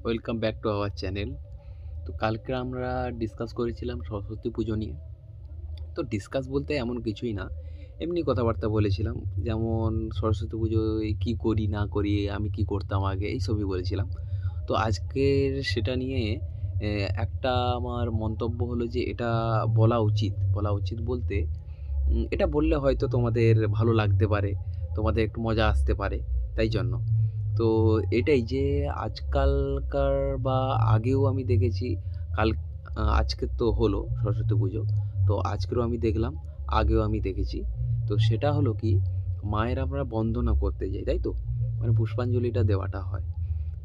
Welcome back to our channel. তো কালকে আমরা ডিসকাস করেছিলাম সরস্বতী পুজো নিয়ে। তো ডিসকাস বলতে এমন কিছুই না, এমনি কথাবার্তা বলেছিলাম। যেমন সরস্বতী পুজোয় কী করি না করি, আমি কি করতাম আগে, এইসবই বলেছিলাম। তো আজকের সেটা নিয়ে একটা আমার মন্তব্য হলো যে এটা বলা উচিত বলতে এটা বললে হয়তো তোমাদের ভালো লাগতে পারে, তোমাদের একটু মজা আসতে পারে, তাই জন্য। তো এটাই যে আজকালকার বা আগেও আমি দেখেছি, কাল আজকে তো হলো সরস্বতী পুজো, তো আজকেরও আমি দেখলাম, আগেও আমি দেখেছি। তো সেটা হলো কি, মায়ের আমরা বন্দনা করতে যাই, তাই তো, মানে পুষ্পাঞ্জলিটা দেওয়াটা হয়।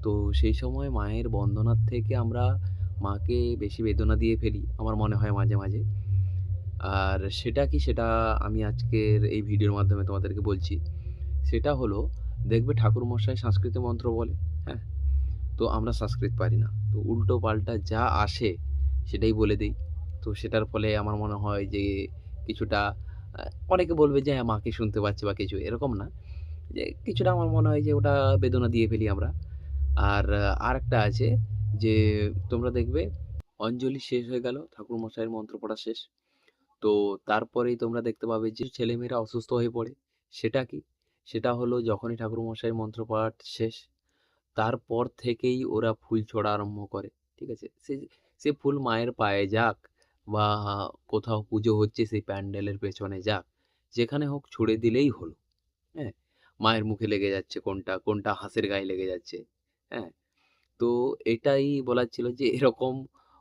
তো সেই সময় মায়ের বন্দনার থেকে আমরা মাকে বেশি বেদনা দিয়ে ফেলি আমার মনে হয় মাঝে মাঝে। আর সেটা কি, সেটা আমি আজকের এই ভিডিওর মাধ্যমে তোমাদেরকে বলছি। সেটা হলো, দেখবে ঠাকুরমশাই সংস্কৃত মন্ত্র বলে, হ্যাঁ, তো আমরা সংস্কৃত পারি না, তো উল্টো পাল্টা যা আসে সেটাই বলে দিই। তো সেটার ফলে আমার মনে হয় যে কিছুটা অনেকে বলবে যে হ্যাঁ মাকে শুনতে পাচ্ছে বা কিছু এরকম না, যে কিছুটা আমার মনে হয় যে ওটা বেদনা দিয়ে ফেলি আমরা। আর আরেকটা আছে যে তোমরা দেখবে অঞ্জলি শেষ হয়ে গেল, ঠাকুরমশাইয়ের মন্ত্র পড়া শেষ, তো তারপরেই তোমরা দেখতে পাবে যে ছেলেমেয়েরা অসুস্থ হয়ে পড়ে। সেটা কি, সেটা হলো যখনই ঠাকুরমশাইয়ের মন্ত্র পাঠ শেষ, তারপর থেকেই ওরা ফুল ছোঁড়া আরম্ভ করে। ঠিক আছে, সে সে ফুল মায়ের পায়ে যাক বা কোথাও পুজো হচ্ছে সেই প্যান্ডেলের পেছনে যাক, যেখানে হোক ছুঁড়ে দিলেই হলো। হ্যাঁ, মায়ের মুখে লেগে যাচ্ছে কোনটা, কোনটা হাঁসের গায়ে লেগে যাচ্ছে। হ্যাঁ, তো এটাই বলার ছিল যে এরকম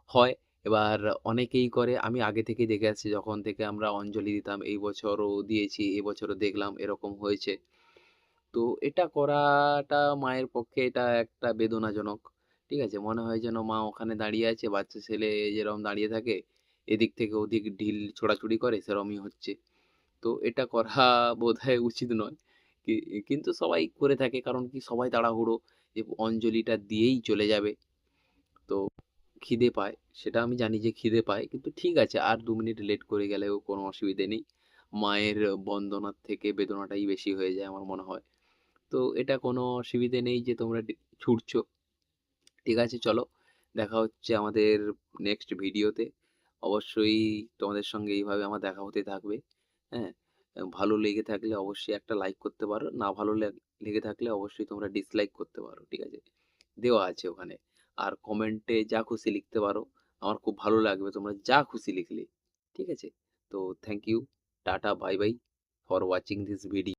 হয়। এবার অনেকেই করে, আমি আগে থেকেই দেখে আসছি, যখন থেকে আমরা অঞ্জলি দিতাম, এই বছরও দিয়েছি, এবছরও দেখলাম এরকম হয়েছে। তো এটা করাটা মায়ের পক্ষে এটা একটা বেদনাজনক। ঠিক আছে, মনে হয় যেন মা ওখানে দাঁড়িয়ে আছে, বাচ্চা ছেলে যেরকম দাঁড়িয়ে থাকে, এদিক থেকে ওদিক ঢিল ছোড়াছুড়ি করে, সেরকমই হচ্ছে। তো এটা করা বোধহয় উচিত নয়। কিন্তু সবাই করে থাকে, কারণ কি, সবাই তাড়াহুড়ো যে অঞ্জলিটা দিয়েই চলে যাবে। তো খিদে পায়, সেটা আমি জানি যে খিদে পায়, কিন্তু ঠিক আছে, আর 2 মিনিট লেট করে গেলেও কোনো অসুবিধে নেই। মায়ের বন্দনার থেকে বেদনাটাই বেশি হয়ে যায় আমার মনে হয়। তো এটা কোনো অসুবিধে নেই যে তোমরা ছুটছো। ঠিক আছে, চলো, দেখা হচ্ছে আমাদের নেক্সট ভিডিওতে। অবশ্যই তোমাদের সঙ্গে এইভাবে আমার দেখা হতে থাকবে। হ্যাঁ, ভালো লেগে থাকলে অবশ্যই একটা লাইক করতে পারো, না ভালো লেগে থাকলে অবশ্যই তোমরা ডিসলাইক করতে পারো। ঠিক আছে, দেওয়া আছে ওখানে। আর কমেন্টে যা খুশি লিখতে পারো, আমার খুব ভালো লাগবে তোমরা যা খুশি লিখলে। ঠিক আছে, তো thank you, tata, bye bye for watching this video.